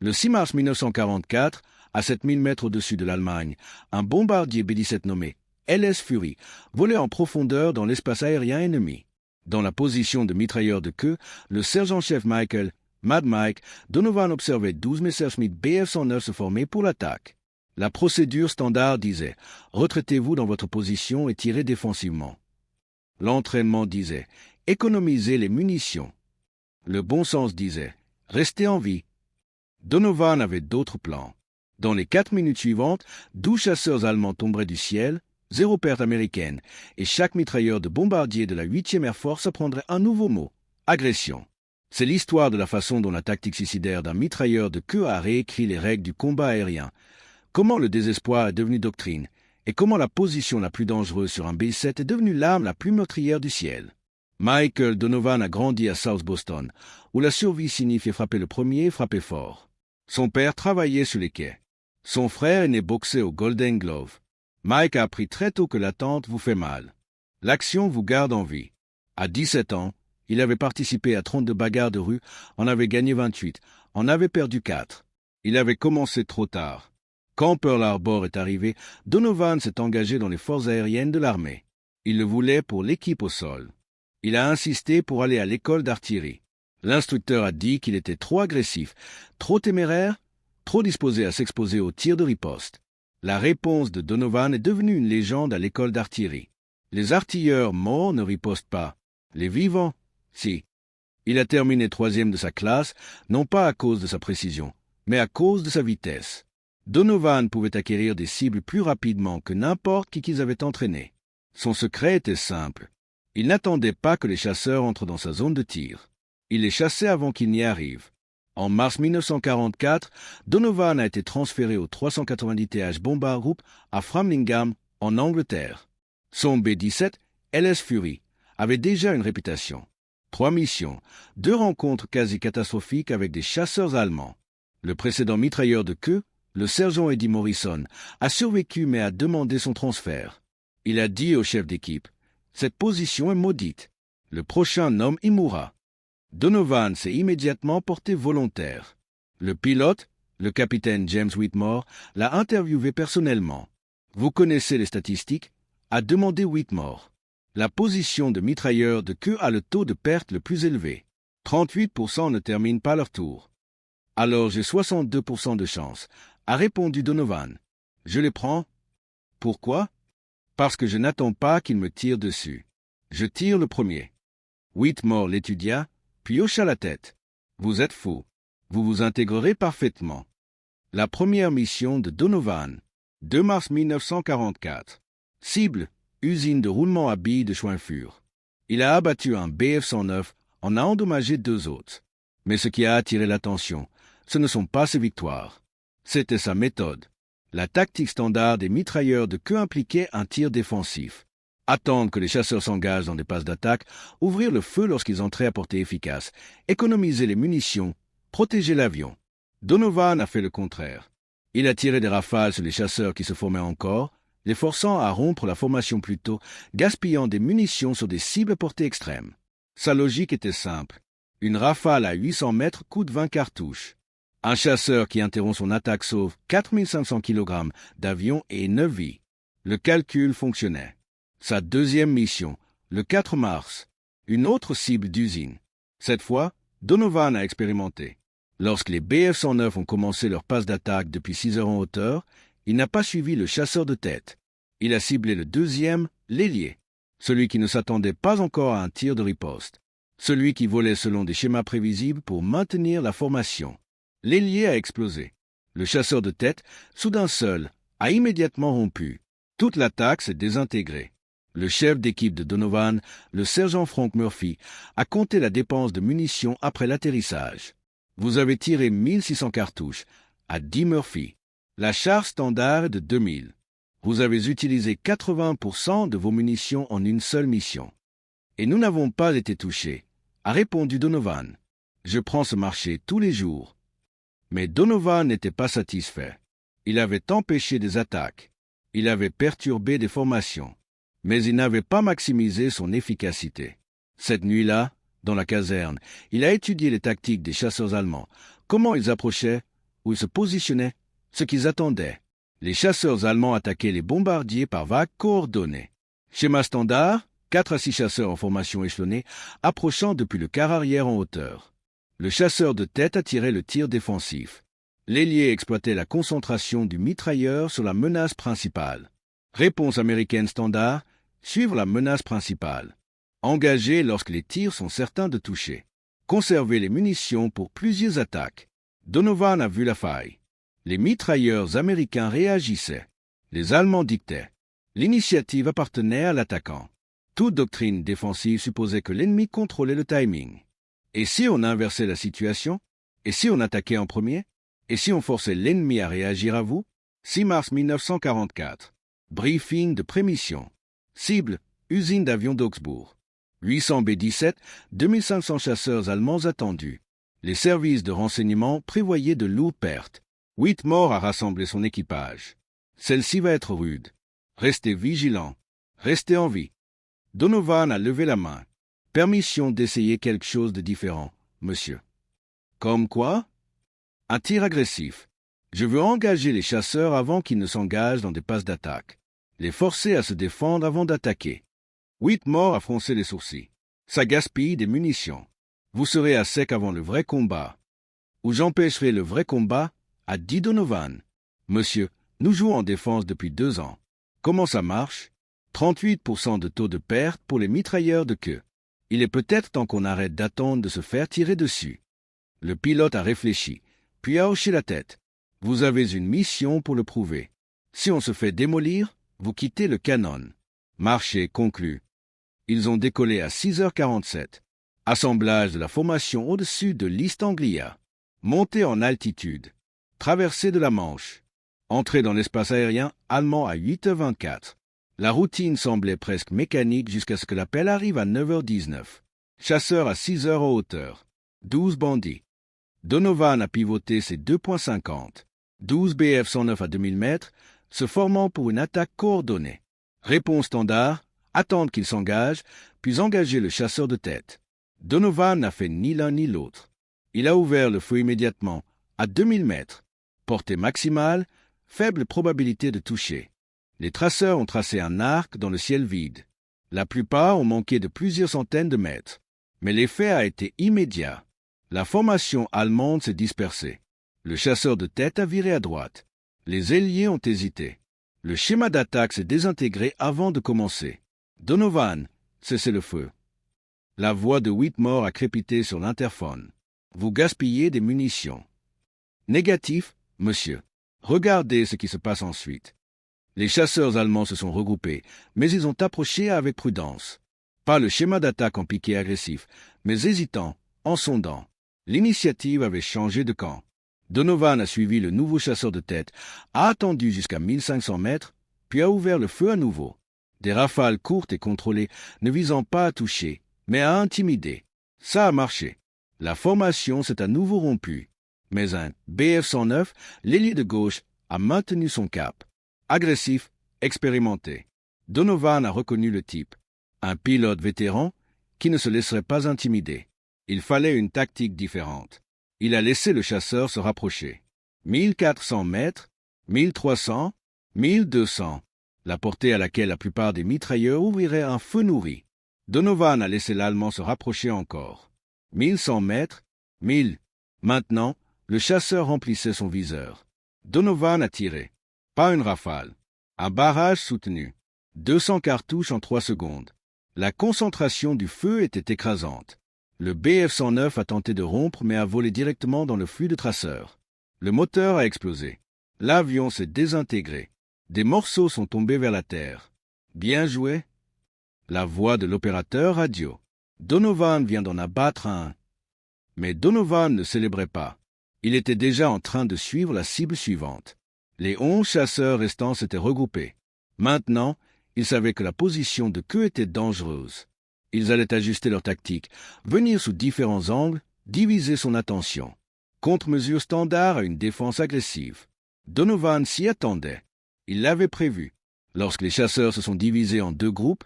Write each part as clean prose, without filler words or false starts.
Le 6 mars 1944, à 7000 mètres au-dessus de l'Allemagne, un bombardier B-17 nommé LS Fury volait en profondeur dans l'espace aérien ennemi. Dans la position de mitrailleur de queue, le sergent-chef Mad Mike Donovan observait 12 Messerschmitt Bf-109 se former pour l'attaque. La procédure standard disait « Retraitez-vous dans votre position et tirez défensivement ». L'entraînement disait « Économisez les munitions ». Le bon sens disait « Restez en vie ». Donovan avait d'autres plans. Dans les 4 minutes suivantes, 12 chasseurs allemands tomberaient du ciel, 0 perte américaine, et chaque mitrailleur de bombardier de la 8e Air Force apprendrait un nouveau mot « agression ». C'est l'histoire de la façon dont la tactique suicidaire d'un mitrailleur de queue a réécrit les règles du combat aérien, comment le désespoir est devenu doctrine, et comment la position la plus dangereuse sur un B-7 est devenue l'arme la plus meurtrière du ciel. Michael Donovan a grandi à South Boston, où la survie signifiait frapper le premier et frapper fort. Son père travaillait sur les quais. Son frère aîné boxait au Golden Glove. Mike a appris très tôt que l'attente vous fait mal. L'action vous garde en vie. À 17 ans, il avait participé à 32 bagarres de rue, en avait gagné 28, en avait perdu 4. Il avait commencé trop tard. Quand Pearl Harbor est arrivé, Donovan s'est engagé dans les forces aériennes de l'armée. Il le voulait pour l'équipe au sol. Il a insisté pour aller à l'école d'artillerie. L'instructeur a dit qu'il était trop agressif, trop téméraire, trop disposé à s'exposer aux tirs de riposte. La réponse de Donovan est devenue une légende à l'école d'artillerie. Les artilleurs morts ne ripostent pas. Les vivants, si. Il a terminé 3e de sa classe, non pas à cause de sa précision, mais à cause de sa vitesse. Donovan pouvait acquérir des cibles plus rapidement que n'importe qui qu'ils avaient entraîné. Son secret était simple. Il n'attendait pas que les chasseurs entrent dans sa zone de tir. Il les chassait avant qu'ils n'y arrivent. En mars 1944, Donovan a été transféré au 390 TH Bombard Group à Framlingham, en Angleterre. Son B-17, LS Fury, avait déjà une réputation. 3 missions, 2 rencontres quasi catastrophiques avec des chasseurs allemands. Le précédent mitrailleur de queue, le sergent Eddie Morrison, a survécu mais a demandé son transfert. Il a dit au chef d'équipe « Cette position est maudite. Le prochain homme y mourra. » Donovan s'est immédiatement porté volontaire. Le pilote, le capitaine James Whitmore, l'a interviewé personnellement. Vous connaissez les statistiques, a demandé Whitmore. La position de mitrailleur de queue a le taux de perte le plus élevé. 38% ne terminent pas leur tour. Alors j'ai 62% de chance, a répondu Donovan. Je les prends. Pourquoi? Parce que je n'attends pas qu'ils me tirent dessus. Je tire le premier. Whitmore l'étudia, puis hocha la tête. Vous êtes fou. Vous vous intégrerez parfaitement. La première mission de Donovan. 2 mars 1944. Cible, usine de roulement à billes de Schweinfurt. Il a abattu un Bf-109, en a endommagé 2 autres. Mais ce qui a attiré l'attention, ce ne sont pas ses victoires. C'était sa méthode. La tactique standard des mitrailleurs de queue impliquait un tir défensif. Attendre que les chasseurs s'engagent dans des passes d'attaque, ouvrir le feu lorsqu'ils entraient à portée efficace, économiser les munitions, protéger l'avion. Donovan a fait le contraire. Il a tiré des rafales sur les chasseurs qui se formaient encore, les forçant à rompre la formation plus tôt, gaspillant des munitions sur des cibles à portée extrême. Sa logique était simple. Une rafale à 800 mètres coûte 20 cartouches. Un chasseur qui interrompt son attaque sauve 4500 kg d'avion et 9 vies. Le calcul fonctionnait. Sa deuxième mission, le 4 mars, une autre cible d'usine. Cette fois, Donovan a expérimenté. Lorsque les Bf-109 ont commencé leur passe d'attaque depuis 6 heures en hauteur, il n'a pas suivi le chasseur de tête. Il a ciblé le deuxième, l'ailier, celui qui ne s'attendait pas encore à un tir de riposte, celui qui volait selon des schémas prévisibles pour maintenir la formation. L'ailier a explosé. Le chasseur de tête, soudain seul, a immédiatement rompu. Toute l'attaque s'est désintégrée. Le chef d'équipe de Donovan, le sergent Frank Murphy, a compté la dépense de munitions après l'atterrissage. Vous avez tiré 1600 cartouches, a dit Murphy. La charge standard est de 2000. Vous avez utilisé 80% de vos munitions en une seule mission. Et nous n'avons pas été touchés, a répondu Donovan. Je prends ce marché tous les jours. Mais Donovan n'était pas satisfait. Il avait empêché des attaques. Il avait perturbé des formations. Mais il n'avait pas maximisé son efficacité. Cette nuit-là, dans la caserne, il a étudié les tactiques des chasseurs allemands, comment ils approchaient, où ils se positionnaient, ce qu'ils attendaient. Les chasseurs allemands attaquaient les bombardiers par vagues coordonnées. Schéma standard, 4 à 6 chasseurs en formation échelonnée, approchant depuis le quart arrière en hauteur. Le chasseur de tête attirait le tir défensif. L'ailier exploitait la concentration du mitrailleur sur la menace principale. Réponse américaine standard, suivre la menace principale. Engager lorsque les tirs sont certains de toucher. Conserver les munitions pour plusieurs attaques. Donovan a vu la faille. Les mitrailleurs américains réagissaient. Les Allemands dictaient. L'initiative appartenait à l'attaquant. Toute doctrine défensive supposait que l'ennemi contrôlait le timing. Et si on inversait la situation? Et si on attaquait en premier? Et si on forçait l'ennemi à réagir à vous? 6 mars 1944. Briefing de prémission. Cible, usine d'avions d'Augsbourg. 800 B-17, 2500 chasseurs allemands attendus. Les services de renseignement prévoyaient de lourdes pertes. Whitmore a rassemblé son équipage. Celle-ci va être rude. Restez vigilants. Restez en vie. Donovan a levé la main. Permission d'essayer quelque chose de différent, monsieur. Comme quoi? Un tir agressif. Je veux engager les chasseurs avant qu'ils ne s'engagent dans des passes d'attaque. Les forcer à se défendre avant d'attaquer. Whitmore a froncé les sourcils. Ça gaspille des munitions. Vous serez à sec avant le vrai combat. Ou j'empêcherai le vrai combat, a dit Donovan. Monsieur, nous jouons en défense depuis 2 ans. Comment ça marche? 38% de taux de perte pour les mitrailleurs de queue. Il est peut-être temps qu'on arrête d'attendre de se faire tirer dessus. Le pilote a réfléchi, puis a hoché la tête. Vous avez une mission pour le prouver. Si on se fait démolir, vous quittez le canon. Marché conclu. Ils ont décollé à 6h47. Assemblage de la formation au-dessus de l'East Anglia. Montée en altitude. Traversée de la Manche. Entrée dans l'espace aérien allemand à 8h24. La routine semblait presque mécanique jusqu'à ce que l'appel arrive à 9h19. Chasseur à 6h en hauteur. 12 bandits. Donovan a pivoté ses 2.50. 12 BF-109 à 2000 mètres, se formant pour une attaque coordonnée. Réponse standard, attendre qu'il s'engage, puis engager le chasseur de tête. Donovan n'a fait ni l'un ni l'autre. Il a ouvert le feu immédiatement, à 2000 mètres. Portée maximale, faible probabilité de toucher. Les traceurs ont tracé un arc dans le ciel vide. La plupart ont manqué de plusieurs centaines de mètres. Mais l'effet a été immédiat. La formation allemande s'est dispersée. Le chasseur de tête a viré à droite. Les ailiers ont hésité. Le schéma d'attaque s'est désintégré avant de commencer. Donovan, cessez le feu. La voix de Whitmore a crépité sur l'interphone. Vous gaspillez des munitions. Négatif, monsieur. Regardez ce qui se passe ensuite. Les chasseurs allemands se sont regroupés, mais ils ont approché avec prudence. Pas le schéma d'attaque en piqué agressif, mais hésitant, en sondant. L'initiative avait changé de camp. Donovan a suivi le nouveau chasseur de tête, a attendu jusqu'à 1500 mètres, puis a ouvert le feu à nouveau. Des rafales courtes et contrôlées, ne visant pas à toucher, mais à intimider. Ça a marché. La formation s'est à nouveau rompue. Mais un BF-109, l'ailier de gauche, a maintenu son cap. Agressif, expérimenté. Donovan a reconnu le type. Un pilote vétéran qui ne se laisserait pas intimider. Il fallait une tactique différente. Il a laissé le chasseur se rapprocher. 1400 mètres, 1300, 1200. La portée à laquelle la plupart des mitrailleurs ouvriraient un feu nourri. Donovan a laissé l'Allemand se rapprocher encore. 1100 mètres, 1000. Maintenant, le chasseur remplissait son viseur. Donovan a tiré. Pas une rafale. Un barrage soutenu. 200 cartouches en 3 secondes. La concentration du feu était écrasante. Le BF-109 a tenté de rompre mais a volé directement dans le flux de traceurs. Le moteur a explosé. L'avion s'est désintégré. Des morceaux sont tombés vers la terre. Bien joué. La voix de l'opérateur radio. Donovan vient d'en abattre un. Mais Donovan ne célébrait pas. Il était déjà en train de suivre la cible suivante. Les 11 chasseurs restants s'étaient regroupés. Maintenant, ils savaient que la position de queue était dangereuse. Ils allaient ajuster leur tactique, venir sous différents angles, diviser son attention. Contre-mesure standard à une défense agressive. Donovan s'y attendait. Il l'avait prévu. Lorsque les chasseurs se sont divisés en 2 groupes,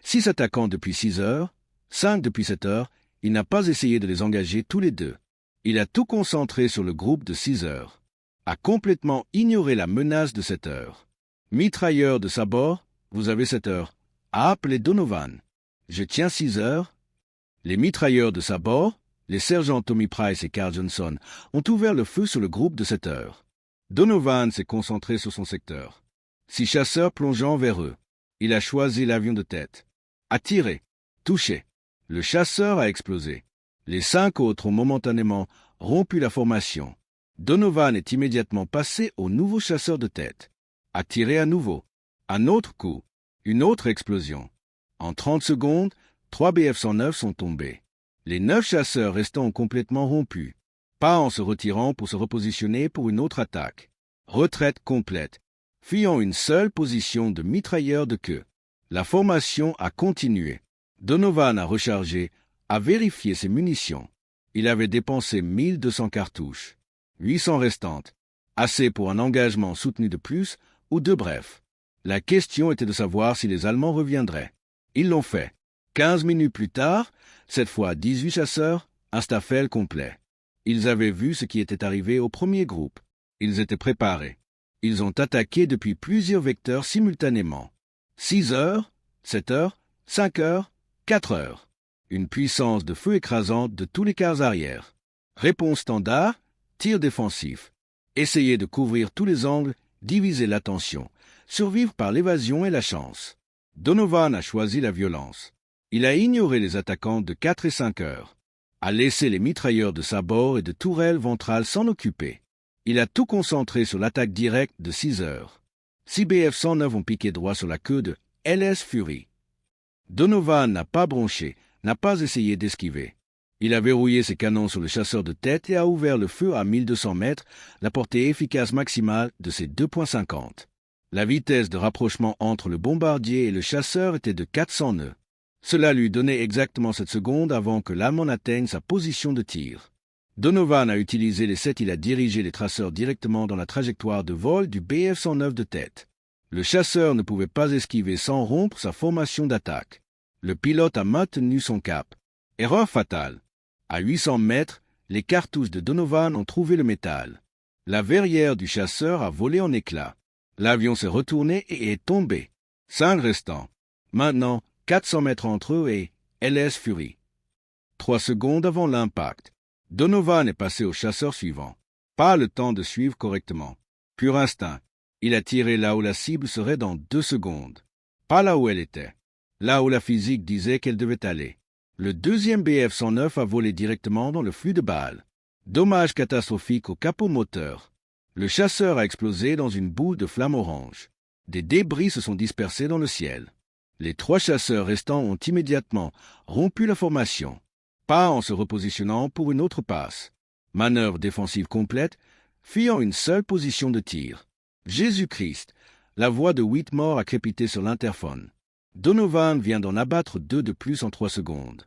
6 attaquants depuis 6 heures, 5 depuis 7 heures, il n'a pas essayé de les engager tous les 2. Il a tout concentré sur le groupe de 6 heures. a complètement ignoré la menace de cette heure. Mitrailleur de sabord, vous avez cette heure, a appelé Donovan. Je tiens 6 heures. Les mitrailleurs de sabord, les sergents Tommy Price et Carl Johnson, ont ouvert le feu sur le groupe de 7 heures. Donovan s'est concentré sur son secteur. 6 chasseurs plongeant vers eux. Il a choisi l'avion de tête. A tiré. Touché. Le chasseur a explosé. Les 5 autres ont momentanément rompu la formation. Donovan est immédiatement passé au nouveau chasseur de tête. A tiré à nouveau. Un autre coup. Une autre explosion. En 30 secondes, 3 BF-109 sont tombés. Les 9 chasseurs restants ont complètement rompu. Pas en se retirant pour se repositionner pour une autre attaque. Retraite complète. Fuyant une seule position de mitrailleur de queue. La formation a continué. Donovan a rechargé, a vérifié ses munitions. Il avait dépensé 1200 cartouches. 800 restantes. Assez pour un engagement soutenu de plus ou de bref. La question était de savoir si les Allemands reviendraient. Ils l'ont fait. 15 minutes plus tard, cette fois 18 chasseurs, un staffel complet. Ils avaient vu ce qui était arrivé au premier groupe. Ils étaient préparés. Ils ont attaqué depuis plusieurs vecteurs simultanément. 6 heures, 7 heures, 5 heures, 4 heures. Une puissance de feu écrasante de tous les quarts arrière. Réponse standard, tir défensif. Essayer de couvrir tous les angles, diviser l'attention, survivre par l'évasion et la chance. Donovan a choisi la violence. Il a ignoré les attaquants de 4 et 5 heures. A laissé les mitrailleurs de sabord et de tourelles ventrales s'en occuper. Il a tout concentré sur l'attaque directe de 6 heures. 6 BF-109 ont piqué droit sur la queue de LS Fury. Donovan n'a pas bronché, n'a pas essayé d'esquiver. Il a verrouillé ses canons sur le chasseur de tête et a ouvert le feu à 1200 mètres, la portée efficace maximale de ses 2,50. La vitesse de rapprochement entre le bombardier et le chasseur était de 400 nœuds. Cela lui donnait exactement 7 secondes avant que l'Allemand n'atteigne sa position de tir. Donovan a utilisé les 7, il a dirigé les traceurs directement dans la trajectoire de vol du BF-109 de tête. Le chasseur ne pouvait pas esquiver sans rompre sa formation d'attaque. Le pilote a maintenu son cap. Erreur fatale. À 800 mètres, les cartouches de Donovan ont trouvé le métal. La verrière du chasseur a volé en éclats. L'avion s'est retourné et est tombé. 5 restants. Maintenant, 400 mètres entre eux et LS Fury. 3 secondes avant l'impact. Donovan est passé au chasseur suivant. Pas le temps de suivre correctement. Pur instinct. Il a tiré là où la cible serait dans 2 secondes. Pas là où elle était. Là où la physique disait qu'elle devait aller. Le deuxième BF-109 a volé directement dans le flux de balles. Dommage catastrophique au capot moteur. Le chasseur a explosé dans une boule de flamme orange. Des débris se sont dispersés dans le ciel. Les 3 chasseurs restants ont immédiatement rompu la formation. Pas en se repositionnant pour une autre passe. Manœuvre défensive complète, fuyant une seule position de tir. Jésus-Christ, la voix de Whitmore a crépité sur l'interphone. Donovan vient d'en abattre 2 de plus en 3 secondes.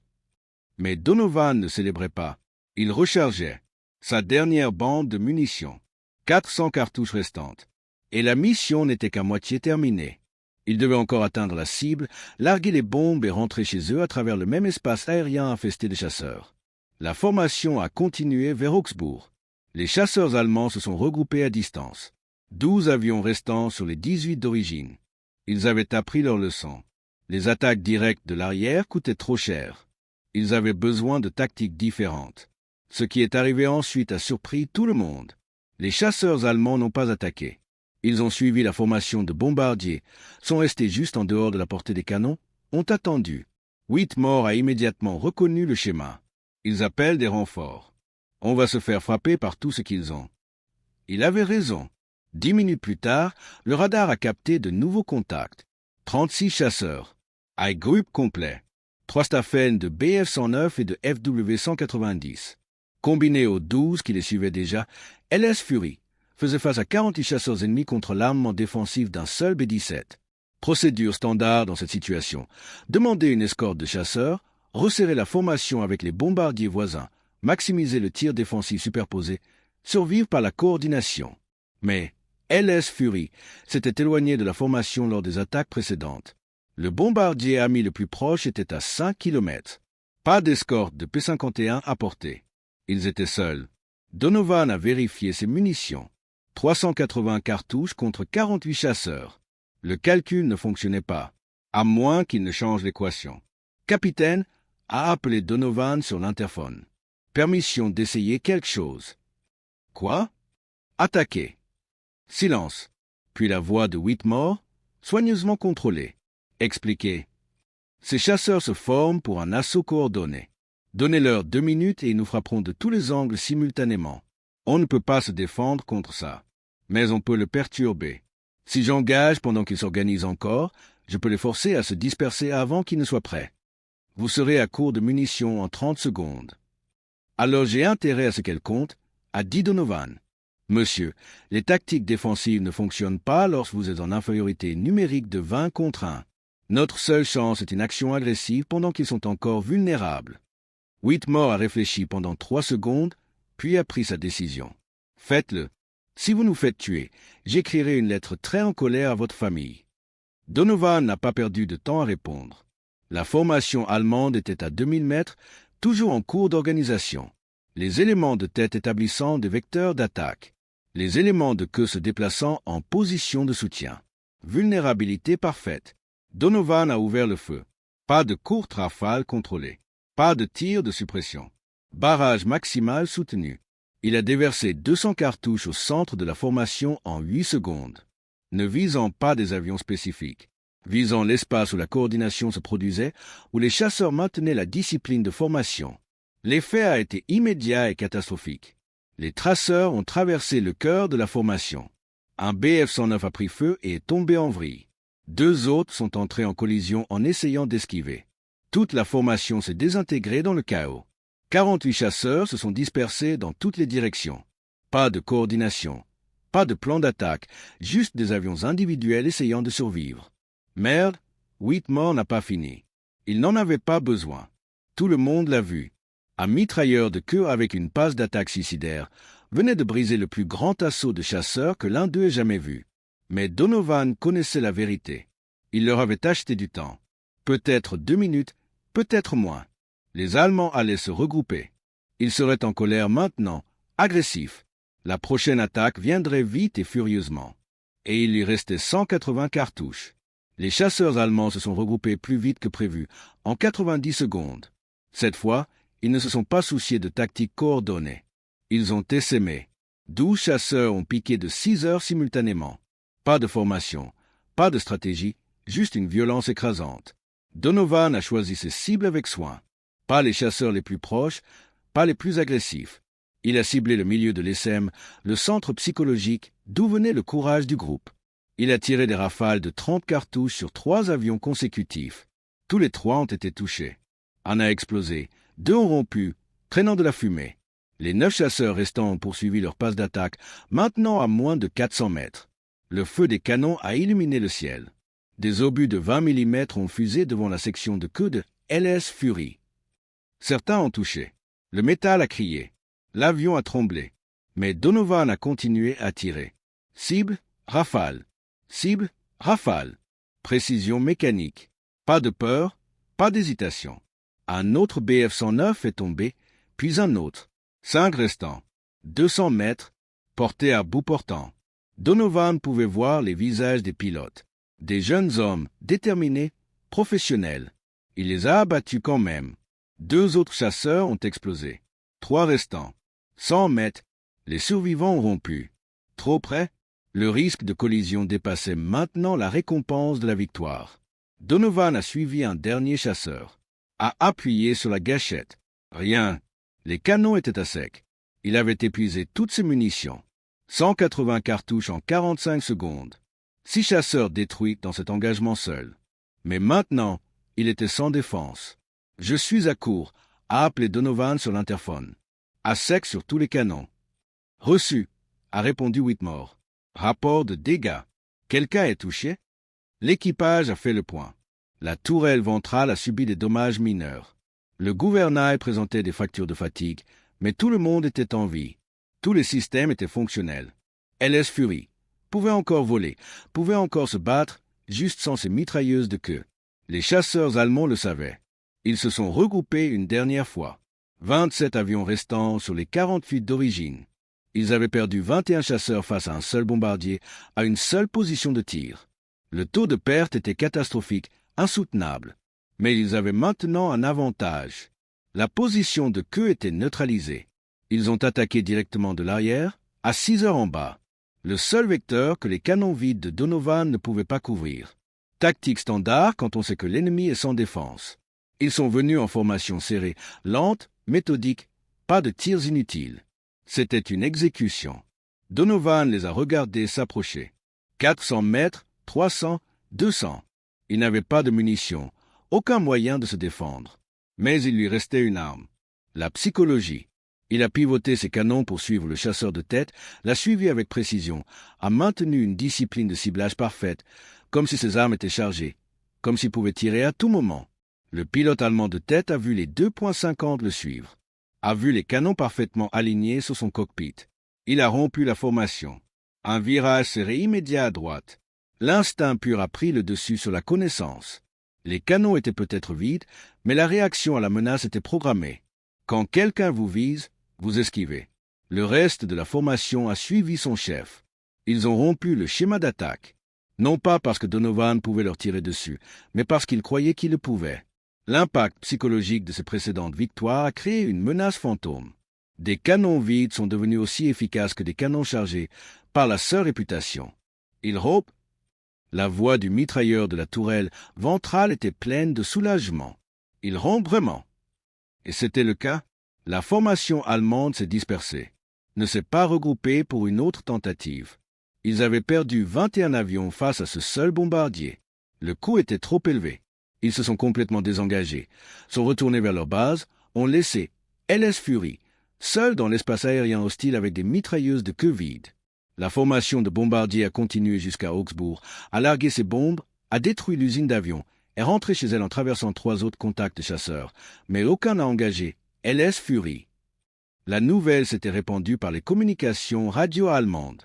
Mais Donovan ne célébrait pas. Il rechargeait. Sa dernière bande de munitions. 400 cartouches restantes. Et la mission n'était qu'à moitié terminée. Ils devaient encore atteindre la cible, larguer les bombes et rentrer chez eux à travers le même espace aérien infesté de chasseurs. La formation a continué vers Augsbourg. Les chasseurs allemands se sont regroupés à distance. 12 avions restants sur les 18 d'origine. Ils avaient appris leur leçon. Les attaques directes de l'arrière coûtaient trop cher. Ils avaient besoin de tactiques différentes. Ce qui est arrivé ensuite a surpris tout le monde. Les chasseurs allemands n'ont pas attaqué. Ils ont suivi la formation de bombardiers, sont restés juste en dehors de la portée des canons, ont attendu. Whitmore a immédiatement reconnu le schéma. Ils appellent des renforts. On va se faire frapper par tout ce qu'ils ont. Il avait raison. 10 minutes plus tard, le radar a capté de nouveaux contacts. 36 chasseurs. High group complet. 3 staffels de BF-109 et de FW-190. Combinés aux 12 qui les suivaient déjà, LS Fury faisait face à 48 chasseurs ennemis contre l'armement défensif d'un seul B-17. Procédure standard dans cette situation. Demander une escorte de chasseurs, resserrer la formation avec les bombardiers voisins, maximiser le tir défensif superposé, survivre par la coordination. Mais LS Fury s'était éloigné de la formation lors des attaques précédentes. Le bombardier ami le plus proche était à 5 km. Pas d'escorte de P-51 à portée. Ils étaient seuls. Donovan a vérifié ses munitions. 380 cartouches contre 48 chasseurs. Le calcul ne fonctionnait pas, à moins qu'il ne change l'équation. Capitaine a appelé Donovan sur l'interphone. Permission d'essayer quelque chose. Quoi? Attaquer. Silence. Puis la voix de Whitmore, soigneusement contrôlée. Expliquez. Ces chasseurs se forment pour un assaut coordonné. Donnez-leur 2 minutes et ils nous frapperont de tous les angles simultanément. On ne peut pas se défendre contre ça, mais on peut le perturber. Si j'engage pendant qu'ils s'organisent encore, je peux les forcer à se disperser avant qu'ils ne soient prêts. Vous serez à court de munitions en 30 secondes. Alors j'ai intérêt à ce qu'elle compte, a dit Donovan. Monsieur, les tactiques défensives ne fonctionnent pas lorsque vous êtes en infériorité numérique de 20 contre 1. Notre seule chance est une action agressive pendant qu'ils sont encore vulnérables. Whitmore a réfléchi pendant 3 secondes, puis a pris sa décision. Faites-le. Si vous nous faites tuer, j'écrirai une lettre très en colère à votre famille. Donovan n'a pas perdu de temps à répondre. La formation allemande était à 2000 mètres, toujours en cours d'organisation. Les éléments de tête établissant des vecteurs d'attaque. Les éléments de queue se déplaçant en position de soutien. Vulnérabilité parfaite. Donovan a ouvert le feu. Pas de courte rafale contrôlée. Pas de tir de suppression. Barrage maximal soutenu. Il a déversé 200 cartouches au centre de la formation en 8 secondes. Ne visant pas des avions spécifiques. Visant l'espace où la coordination se produisait, où les chasseurs maintenaient la discipline de formation. L'effet a été immédiat et catastrophique. Les traceurs ont traversé le cœur de la formation. Un BF-109 a pris feu et est tombé en vrille. 2 autres sont entrés en collision en essayant d'esquiver. Toute la formation s'est désintégrée dans le chaos. 48 chasseurs se sont dispersés dans toutes les directions. Pas de coordination, pas de plan d'attaque, juste des avions individuels essayant de survivre. Merde, Whitmore n'a pas fini. Il n'en avait pas besoin. Tout le monde l'a vu. Un mitrailleur de queue avec une passe d'attaque suicidaire venait de briser le plus grand assaut de chasseurs que l'un d'eux ait jamais vu. Mais Donovan connaissait la vérité. Il leur avait acheté du temps. Peut-être 2 minutes, peut-être moins. Les Allemands allaient se regrouper. Ils seraient en colère maintenant, agressifs. La prochaine attaque viendrait vite et furieusement. Et il lui restait 180 cartouches. Les chasseurs allemands se sont regroupés plus vite que prévu, en 90 secondes. Cette fois, ils ne se sont pas souciés de tactiques coordonnées. Ils ont essaimé. 12 chasseurs ont piqué de 6 heures simultanément. Pas de formation, pas de stratégie, juste une violence écrasante. Donovan a choisi ses cibles avec soin. Pas les chasseurs les plus proches, pas les plus agressifs. Il a ciblé le milieu de l'ESM, le centre psychologique, d'où venait le courage du groupe. Il a tiré des rafales de 30 cartouches sur 3 avions consécutifs. Tous les 3 ont été touchés. Un a explosé, 2 ont rompu, traînant de la fumée. Les 9 chasseurs restants ont poursuivi leur passe d'attaque, maintenant à moins de 400 mètres. Le feu des canons a illuminé le ciel. Des obus de 20 mm ont fusé devant la section de queue de LS Fury. Certains ont touché. Le métal a crié. L'avion a tremblé. Mais Donovan a continué à tirer. Cible, rafale. Cible, rafale. Précision mécanique. Pas de peur, pas d'hésitation. Un autre BF-109 est tombé, puis un autre. 5 restants. 200 mètres, portés à bout portant. Donovan pouvait voir les visages des pilotes. Des jeunes hommes, déterminés, professionnels. Il les a abattus quand même. 2 autres chasseurs ont explosé. 3 restants. 100 mètres. Les survivants ont rompu. Trop près, le risque de collision dépassait maintenant la récompense de la victoire. Donovan a suivi un dernier chasseur. A appuyé sur la gâchette. Rien. Les canons étaient à sec. Il avait épuisé toutes ses munitions. 180 cartouches en 45 secondes. 6 chasseurs détruits dans cet engagement seul. Mais maintenant, il était sans défense. « Je suis à court », a appelé Donovan sur l'interphone. À sec sur tous les canons. « Reçu », a répondu Whitmore. « Rapport de dégâts. Quelqu'un est touché ?» L'équipage a fait le point. La tourelle ventrale a subi des dommages mineurs. Le gouvernail présentait des fractures de fatigue, mais tout le monde était en vie. Tous les systèmes étaient fonctionnels. LS Fury pouvait encore voler, pouvait encore se battre, juste sans ses mitrailleuses de queue. Les chasseurs allemands le savaient. Ils se sont regroupés une dernière fois. 27 avions restants sur les 48 d'origine. Ils avaient perdu 21 chasseurs face à un seul bombardier, à une seule position de tir. Le taux de perte était catastrophique, insoutenable. Mais ils avaient maintenant un avantage. La position de queue était neutralisée. Ils ont attaqué directement de l'arrière, à 6 heures en bas. Le seul vecteur que les canons vides de Donovan ne pouvaient pas couvrir. Tactique standard quand on sait que l'ennemi est sans défense. Ils sont venus en formation serrée, lente, méthodique, pas de tirs inutiles. C'était une exécution. Donovan les a regardés s'approcher. 400 mètres, 300, 200. Il n'avait pas de munitions, aucun moyen de se défendre. Mais il lui restait une arme. La psychologie. Il a pivoté ses canons pour suivre le chasseur de tête, l'a suivi avec précision, a maintenu une discipline de ciblage parfaite, comme si ses armes étaient chargées, comme s'il pouvait tirer à tout moment. Le pilote allemand de tête a vu les 2.50 le suivre, a vu les canons parfaitement alignés sur son cockpit. Il a rompu la formation. Un virage serré immédiat à droite. L'instinct pur a pris le dessus sur la connaissance. Les canons étaient peut-être vides, mais la réaction à la menace était programmée. Quand quelqu'un vous vise, vous esquivez. Le reste de la formation a suivi son chef. Ils ont rompu le schéma d'attaque. Non pas parce que Donovan pouvait leur tirer dessus, mais parce qu'il croyait qu'il le pouvait. L'impact psychologique de ses précédentes victoires a créé une menace fantôme. Des canons vides sont devenus aussi efficaces que des canons chargés par la seule réputation. Ils rompent. La voix du mitrailleur de la tourelle ventrale était pleine de soulagement. Ils rompent vraiment. Et c'était le cas. La formation allemande s'est dispersée, ne s'est pas regroupée pour une autre tentative. Ils avaient perdu 21 avions face à ce seul bombardier. Le coût était trop élevé. Ils se sont complètement désengagés, sont retournés vers leur base, ont laissé LS Fury, seul dans l'espace aérien hostile avec des mitrailleuses de queue vide. La formation de bombardiers a continué jusqu'à Augsbourg, a largué ses bombes, a détruit l'usine d'avions, est rentrée chez elle en traversant 3 autres contacts de chasseurs, mais aucun n'a engagé LS Fury. La nouvelle s'était répandue par les communications radio allemandes.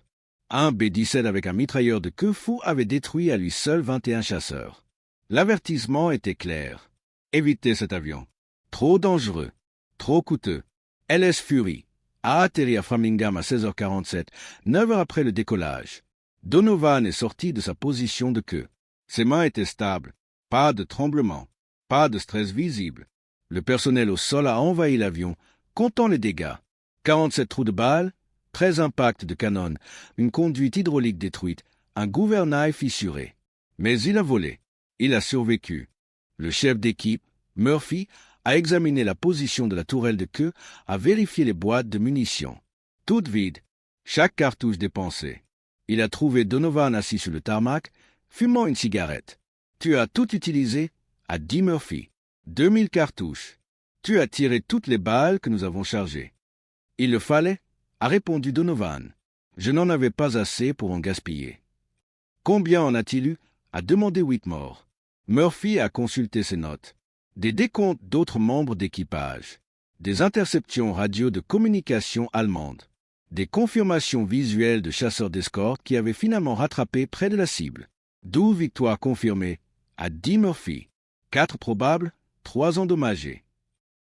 Un B-17 avec un mitrailleur de queue fou avait détruit à lui seul 21 chasseurs. L'avertissement était clair. Évitez cet avion. Trop dangereux. Trop coûteux. LS Fury a atterri à Framingham à 16h47, 9 heures après le décollage. Donovan est sorti de sa position de queue. Ses mains étaient stables. Pas de tremblement. Pas de stress visible. Le personnel au sol a envahi l'avion, comptant les dégâts. 47 trous de balles, 13 impacts de canon, une conduite hydraulique détruite, un gouvernail fissuré. Mais il a volé. Il a survécu. Le chef d'équipe, Murphy, a examiné la position de la tourelle de queue, a vérifié les boîtes de munitions. Toutes vides, chaque cartouche dépensée. Il a trouvé Donovan assis sur le tarmac, fumant une cigarette. « Tu as tout utilisé ?» a dit Murphy. 2000 cartouches. Tu as tiré toutes les balles que nous avons chargées. Il le fallait, a répondu Donovan. Je n'en avais pas assez pour en gaspiller. Combien en a-t-il eu? A demandé Whitmore. Murphy a consulté ses notes. Des décomptes d'autres membres d'équipage. Des interceptions radio de communication allemandes. Des confirmations visuelles de chasseurs d'escorte qui avaient finalement rattrapé près de la cible. 12 victoires confirmées, a dit Murphy. 4 probables, 3 endommagés.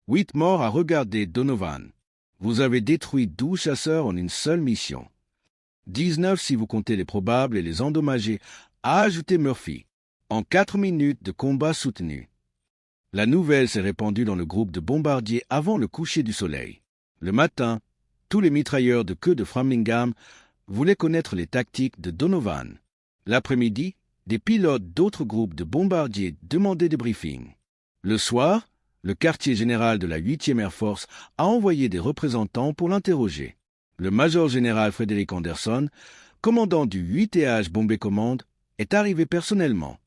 Whitmore a regardé Donovan. Vous avez détruit 12 chasseurs en une seule mission. 19 si vous comptez les probables et les endommagés, a ajouté Murphy. En 4 minutes de combat soutenu. La nouvelle s'est répandue dans le groupe de bombardiers avant le coucher du soleil. Le matin, tous les mitrailleurs de queue de Framingham voulaient connaître les tactiques de Donovan. L'après-midi, des pilotes d'autres groupes de bombardiers demandaient des briefings. Le soir, le quartier général de la 8e Air Force a envoyé des représentants pour l'interroger. Le major général Frederick Anderson, commandant du 8TH Bombay Command, est arrivé personnellement.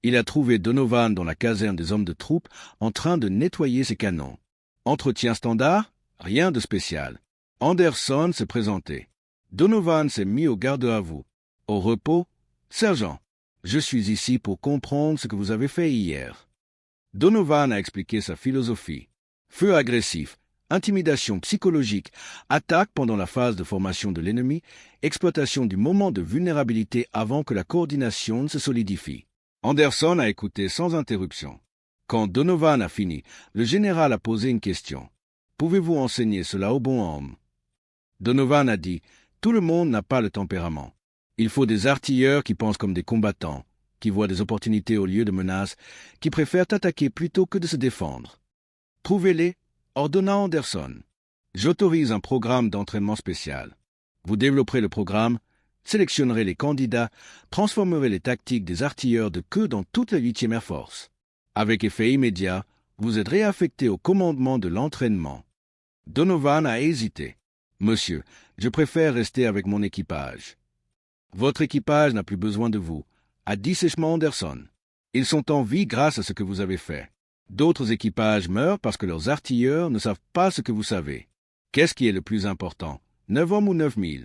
Il a trouvé Donovan dans la caserne des hommes de troupe en train de nettoyer ses canons. Entretien standard, rien de spécial. Anderson s'est présenté. Donovan s'est mis au garde à vous. Au repos, sergent, je suis ici pour comprendre ce que vous avez fait hier. Donovan a expliqué sa philosophie. Feu agressif, intimidation psychologique, attaque pendant la phase de formation de l'ennemi, exploitation du moment de vulnérabilité avant que la coordination ne se solidifie. Anderson a écouté sans interruption. Quand Donovan a fini, le général a posé une question. « Pouvez-vous enseigner cela au bon homme ?» Donovan a dit « Tout le monde n'a pas le tempérament. Il faut des artilleurs qui pensent comme des combattants, qui voient des opportunités au lieu de menaces, qui préfèrent attaquer plutôt que de se défendre. Prouvez-les, ordonna Anderson. J'autorise un programme d'entraînement spécial. Vous développerez le programme, sélectionnerez les candidats, transformerez les tactiques des artilleurs de queue dans toute la 8e Air Force. Avec effet immédiat, vous êtes réaffecté au commandement de l'entraînement. Donovan a hésité. Monsieur, je préfère rester avec mon équipage. Votre équipage n'a plus besoin de vous, a dit sèchement Anderson. Ils sont en vie grâce à ce que vous avez fait. D'autres équipages meurent parce que leurs artilleurs ne savent pas ce que vous savez. Qu'est-ce qui est le plus important, 9 hommes ou 9 000?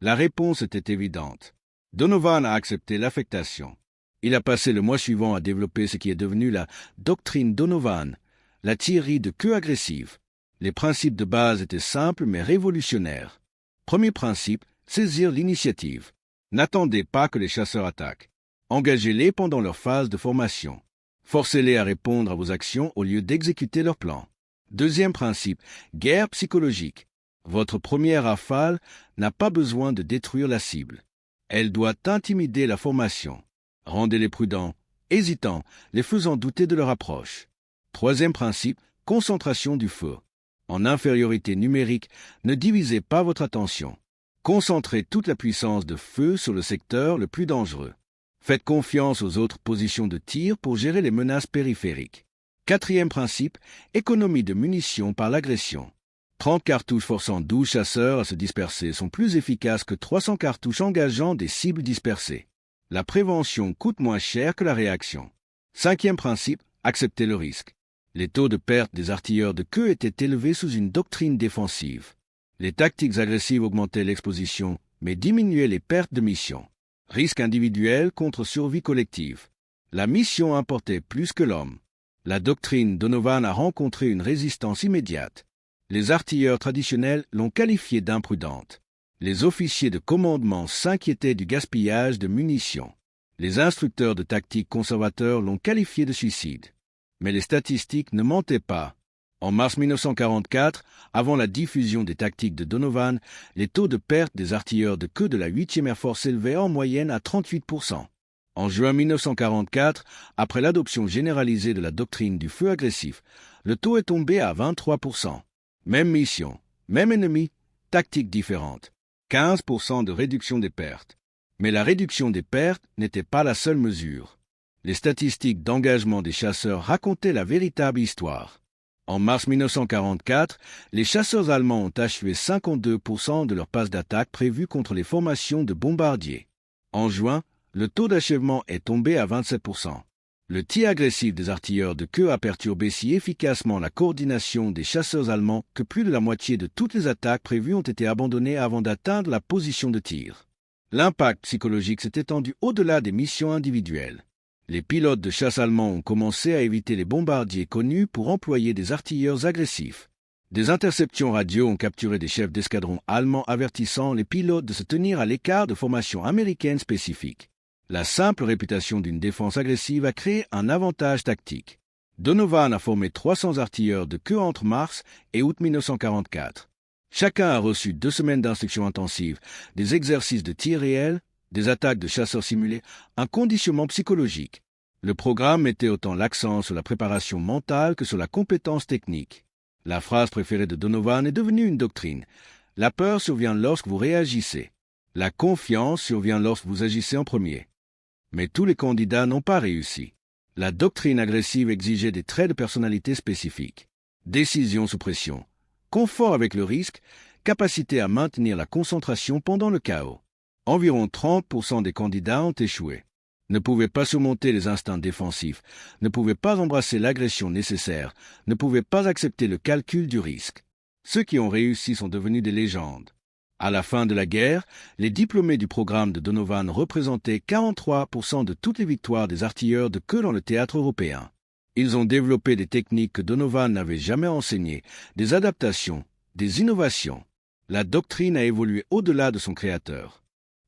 La réponse était évidente. Donovan a accepté l'affectation. Il a passé le mois suivant à développer ce qui est devenu la doctrine Donovan, la tirée de queue agressive. Les principes de base étaient simples mais révolutionnaires. Premier principe, saisir l'initiative. N'attendez pas que les chasseurs attaquent. Engagez-les pendant leur phase de formation. Forcez-les à répondre à vos actions au lieu d'exécuter leur plan. Deuxième principe, guerre psychologique. Votre première rafale n'a pas besoin de détruire la cible. Elle doit intimider la formation. Rendez-les prudents, hésitants, les faisant douter de leur approche. Troisième principe, concentration du feu. En infériorité numérique, ne divisez pas votre attention. Concentrez toute la puissance de feu sur le secteur le plus dangereux. Faites confiance aux autres positions de tir pour gérer les menaces périphériques. Quatrième principe, économie de munitions par l'agression. 30 cartouches forçant 12 chasseurs à se disperser sont plus efficaces que 300 cartouches engageant des cibles dispersées. La prévention coûte moins cher que la réaction. Cinquième principe, accepter le risque. Les taux de perte des artilleurs de queue étaient élevés sous une doctrine défensive. Les tactiques agressives augmentaient l'exposition, mais diminuaient les pertes de mission. Risque individuel contre survie collective. La mission importait plus que l'homme. La doctrine Donovan a rencontré une résistance immédiate. Les artilleurs traditionnels l'ont qualifiée d'imprudente. Les officiers de commandement s'inquiétaient du gaspillage de munitions. Les instructeurs de tactique conservateurs l'ont qualifiée de suicide. Mais les statistiques ne mentaient pas. En mars 1944, avant la diffusion des tactiques de Donovan, les taux de perte des artilleurs de queue de la 8e Air Force s'élevaient en moyenne à 38%. En juin 1944, après l'adoption généralisée de la doctrine du feu agressif, le taux est tombé à 23%. Même mission, même ennemi, tactique différente. 15% de réduction des pertes. Mais la réduction des pertes n'était pas la seule mesure. Les statistiques d'engagement des chasseurs racontaient la véritable histoire. En mars 1944, les chasseurs allemands ont achevé 52% de leur passe d'attaque prévue contre les formations de bombardiers. En juin, le taux d'achèvement est tombé à 27%. Le tir agressif des artilleurs de queue a perturbé si efficacement la coordination des chasseurs allemands que plus de la moitié de toutes les attaques prévues ont été abandonnées avant d'atteindre la position de tir. L'impact psychologique s'est étendu au-delà des missions individuelles. Les pilotes de chasse allemands ont commencé à éviter les bombardiers connus pour employer des artilleurs agressifs. Des interceptions radio ont capturé des chefs d'escadron allemands avertissant les pilotes de se tenir à l'écart de formations américaines spécifiques. La simple réputation d'une défense agressive a créé un avantage tactique. Donovan a formé 300 artilleurs de queue entre mars et août 1944. Chacun a reçu 2 semaines d'instruction intensive, des exercices de tir réel, des attaques de chasseurs simulés, un conditionnement psychologique. Le programme mettait autant l'accent sur la préparation mentale que sur la compétence technique. La phrase préférée de Donovan est devenue une doctrine. La peur survient lorsque vous réagissez. La confiance survient lorsque vous agissez en premier. Mais tous les candidats n'ont pas réussi. La doctrine agressive exigeait des traits de personnalité spécifiques. Décision sous pression, confort avec le risque, capacité à maintenir la concentration pendant le chaos. Environ 30% des candidats ont échoué. Ne pouvaient pas surmonter les instincts défensifs, ne pouvaient pas embrasser l'agression nécessaire, ne pouvaient pas accepter le calcul du risque. Ceux qui ont réussi sont devenus des légendes. À la fin de la guerre, les diplômés du programme de Donovan représentaient 43% de toutes les victoires des artilleurs de queue dans le théâtre européen. Ils ont développé des techniques que Donovan n'avait jamais enseignées, des adaptations, des innovations. La doctrine a évolué au-delà de son créateur.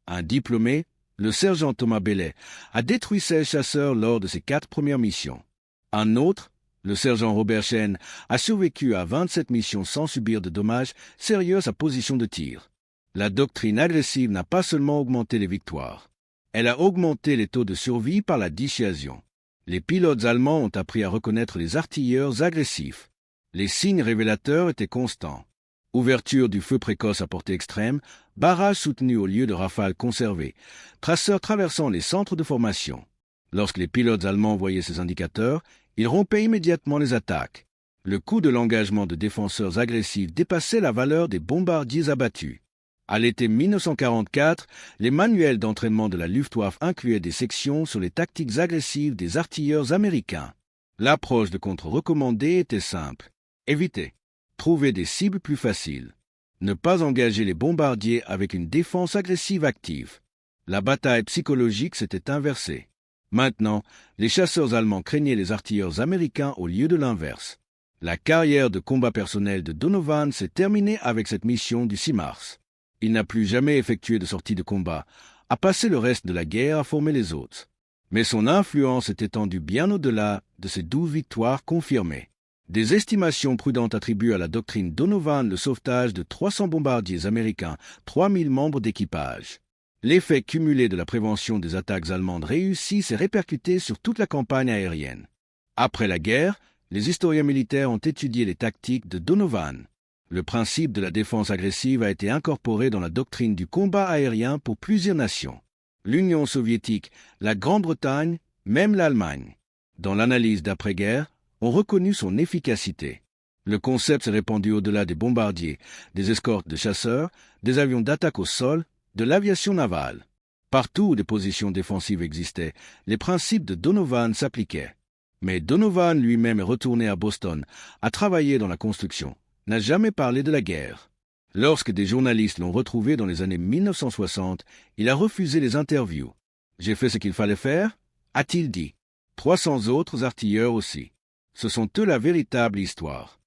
Un diplômé, le sergent Thomas Bellet, a détruit 16 chasseurs lors de ses 4 premières missions. Un autre, Le sergent Robert Chen a survécu à 27 missions sans subir de dommages sérieux à sa position de tir. La doctrine agressive n'a pas seulement augmenté les victoires. Elle a augmenté les taux de survie par la dissuasion. Les pilotes allemands ont appris à reconnaître les artilleurs agressifs. Les signes révélateurs étaient constants. Ouverture du feu précoce à portée extrême, barrage soutenu au lieu de rafales conservées, traceurs traversant les centres de formation. Lorsque les pilotes allemands voyaient ces indicateurs, ils rompaient immédiatement les attaques. Le coût de l'engagement de défenseurs agressifs dépassait la valeur des bombardiers abattus. À l'été 1944, les manuels d'entraînement de la Luftwaffe incluaient des sections sur les tactiques agressives des artilleurs américains. L'approche de contre-recommandée était simple. Éviter. Trouver des cibles plus faciles. Ne pas engager les bombardiers avec une défense agressive active. La bataille psychologique s'était inversée. Maintenant, les chasseurs allemands craignaient les artilleurs américains au lieu de l'inverse. La carrière de combat personnel de Donovan s'est terminée avec cette mission du 6 mars. Il n'a plus jamais effectué de sortie de combat, a passé le reste de la guerre à former les autres. Mais son influence est étendue bien au-delà de ses 12 victoires confirmées. Des estimations prudentes attribuent à la doctrine Donovan le sauvetage de 300 bombardiers américains, 3000 membres d'équipage. L'effet cumulé de la prévention des attaques allemandes réussi s'est répercuté sur toute la campagne aérienne. Après la guerre, les historiens militaires ont étudié les tactiques de Donovan. Le principe de la défense agressive a été incorporé dans la doctrine du combat aérien pour plusieurs nations. L'Union soviétique, la Grande-Bretagne, même l'Allemagne. Dans l'analyse d'après-guerre, ont reconnu son efficacité. Le concept s'est répandu au-delà des bombardiers, des escortes de chasseurs, des avions d'attaque au sol, de l'aviation navale. Partout où des positions défensives existaient, les principes de Donovan s'appliquaient. Mais Donovan lui-même est retourné à Boston, a travaillé dans la construction, n'a jamais parlé de la guerre. Lorsque des journalistes l'ont retrouvé dans les années 1960, il a refusé les interviews. « J'ai fait ce qu'il fallait faire » a-t-il dit. 300 autres artilleurs aussi. Ce sont eux la véritable histoire.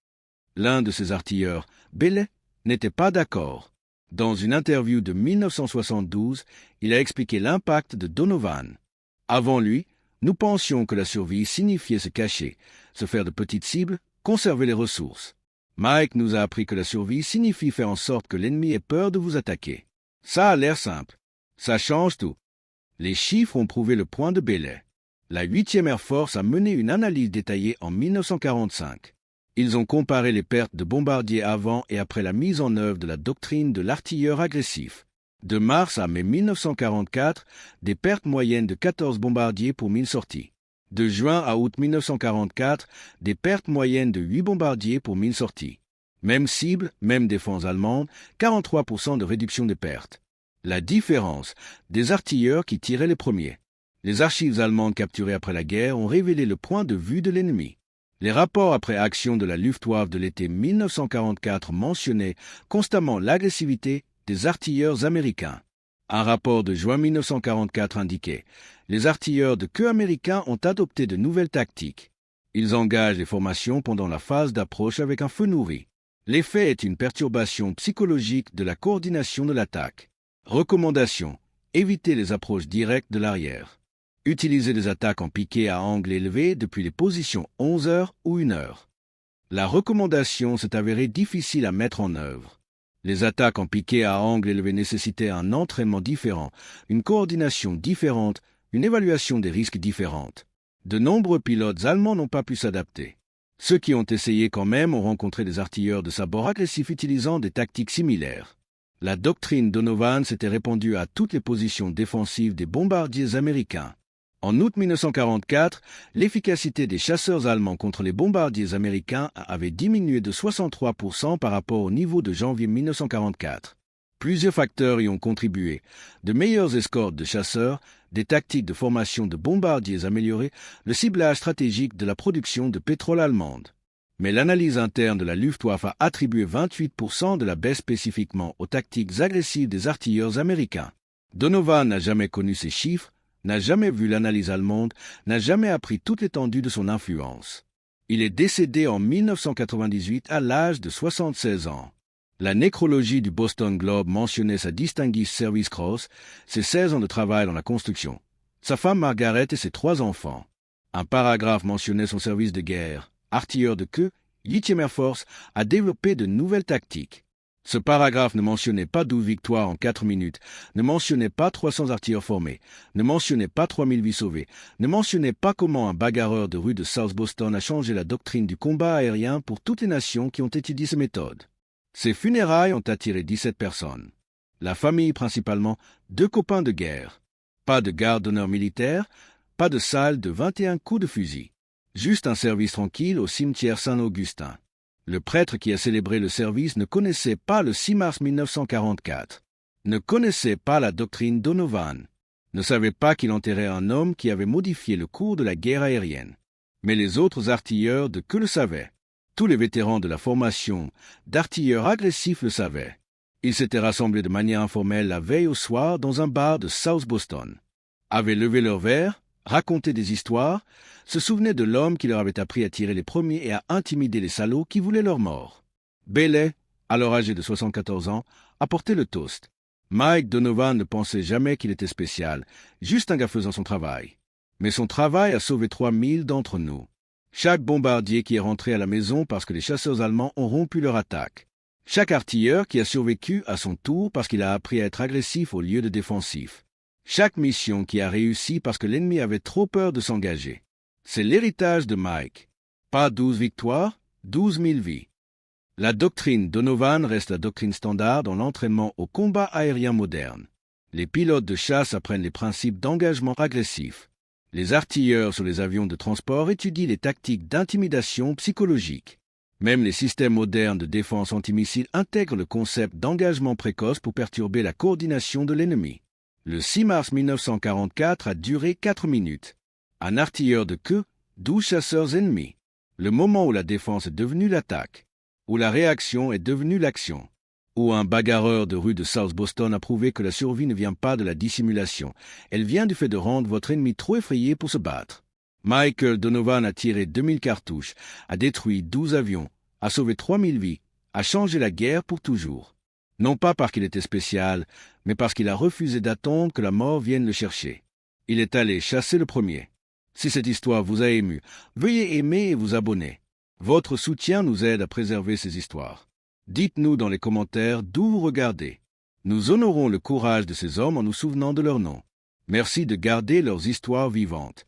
L'un de ces artilleurs, Bellet, n'était pas d'accord. Dans une interview de 1972, il a expliqué l'impact de Donovan. Avant lui, nous pensions que la survie signifiait se cacher, se faire de petites cibles, conserver les ressources. Mike nous a appris que la survie signifie faire en sorte que l'ennemi ait peur de vous attaquer. Ça a l'air simple. Ça change tout. Les chiffres ont prouvé le point de Bellet. La 8e Air Force a mené une analyse détaillée en 1945. Ils ont comparé les pertes de bombardiers avant et après la mise en œuvre de la doctrine de l'artilleur agressif. De mars à mai 1944, des pertes moyennes de 14 bombardiers pour 1000 sorties. De juin à août 1944, des pertes moyennes de 8 bombardiers pour 1000 sorties. Même cible, même défense allemande, 43% de réduction des pertes. La différence, des artilleurs qui tiraient les premiers. Les archives allemandes capturées après la guerre ont révélé le point de vue de l'ennemi. Les rapports après action de la Luftwaffe de l'été 1944 mentionnaient constamment l'agressivité des artilleurs américains. Un rapport de juin 1944 indiquait « Les artilleurs de queue américains ont adopté de nouvelles tactiques. Ils engagent les formations pendant la phase d'approche avec un feu nourri. L'effet est une perturbation psychologique de la coordination de l'attaque. Recommandation. Éviter les approches directes de l'arrière. Utiliser des attaques en piqué à angle élevé depuis les positions 11 heures ou 1 heure. La recommandation s'est avérée difficile à mettre en œuvre. Les attaques en piqué à angle élevé nécessitaient un entraînement différent, une coordination différente, une évaluation des risques différente. De nombreux pilotes allemands n'ont pas pu s'adapter. Ceux qui ont essayé quand même ont rencontré des artilleurs de sabord agressifs utilisant des tactiques similaires. La doctrine Donovan s'était répandue à toutes les positions défensives des bombardiers américains. En août 1944, l'efficacité des chasseurs allemands contre les bombardiers américains avait diminué de 63% par rapport au niveau de janvier 1944. Plusieurs facteurs y ont contribué. De meilleures escortes de chasseurs, des tactiques de formation de bombardiers améliorées, le ciblage stratégique de la production de pétrole allemande. Mais l'analyse interne de la Luftwaffe a attribué 28% de la baisse spécifiquement aux tactiques agressives des artilleurs américains. Donovan n'a jamais connu ces chiffres, n'a jamais vu l'analyse allemande, n'a jamais appris toute l'étendue de son influence. Il est décédé en 1998 à l'âge de 76 ans. La nécrologie du Boston Globe mentionnait sa Distinguished Service Cross, ses 16 ans de travail dans la construction, sa femme Margaret et ses 3 enfants. Un paragraphe mentionnait son service de guerre, artilleur de queue, 8e Air Force, a développé de nouvelles tactiques. Ce paragraphe ne mentionnait pas 12 victoires en 4 minutes, ne mentionnait pas 300 artilleurs formés, ne mentionnait pas 3000 vies sauvées, ne mentionnait pas comment un bagarreur de rue de South Boston a changé la doctrine du combat aérien pour toutes les nations qui ont étudié ces méthodes. Ces funérailles ont attiré 17 personnes. La famille principalement, 2 copains de guerre. Pas de garde d'honneur militaire, pas de salle de 21 coups de fusil. Juste un service tranquille au cimetière Saint-Augustin. Le prêtre qui a célébré le service ne connaissait pas le 6 mars 1944, ne connaissait pas la doctrine Donovan, ne savait pas qu'il enterrait un homme qui avait modifié le cours de la guerre aérienne. Mais les autres artilleurs de queue le savaient. Tous les vétérans de la formation d'artilleurs agressifs le savaient. Ils s'étaient rassemblés de manière informelle la veille au soir dans un bar de South Boston, avaient levé leur verre, raconté des histoires, se souvenaient de l'homme qui leur avait appris à tirer les premiers et à intimider les salauds qui voulaient leur mort. Bailey, alors âgé de 74 ans, apportait le toast. Mike Donovan ne pensait jamais qu'il était spécial, juste un gars faisant son travail. Mais son travail a sauvé 3000 d'entre nous. Chaque bombardier qui est rentré à la maison parce que les chasseurs allemands ont rompu leur attaque. Chaque artilleur qui a survécu à son tour parce qu'il a appris à être agressif au lieu de défensif. Chaque mission qui a réussi parce que l'ennemi avait trop peur de s'engager. C'est l'héritage de Mike. Pas 12 victoires, 12 000 vies. La doctrine Donovan reste la doctrine standard dans l'entraînement au combat aérien moderne. Les pilotes de chasse apprennent les principes d'engagement agressif. Les artilleurs sur les avions de transport étudient les tactiques d'intimidation psychologique. Même les systèmes modernes de défense antimissile intègrent le concept d'engagement précoce pour perturber la coordination de l'ennemi. Le 6 mars 1944 a duré 4 minutes. Un artilleur de queue, 12 chasseurs ennemis. Le moment où la défense est devenue l'attaque. Où la réaction est devenue l'action. Où un bagarreur de rue de South Boston a prouvé que la survie ne vient pas de la dissimulation. Elle vient du fait de rendre votre ennemi trop effrayé pour se battre. Michael Donovan a tiré 2000 cartouches, a détruit 12 avions, a sauvé 3000 vies, a changé la guerre pour toujours. Non pas parce qu'il était spécial, mais parce qu'il a refusé d'attendre que la mort vienne le chercher. Il est allé chasser le premier. Si cette histoire vous a ému, veuillez aimer et vous abonner. Votre soutien nous aide à préserver ces histoires. Dites-nous dans les commentaires d'où vous regardez. Nous honorons le courage de ces hommes en nous souvenant de leurs noms. Merci de garder leurs histoires vivantes.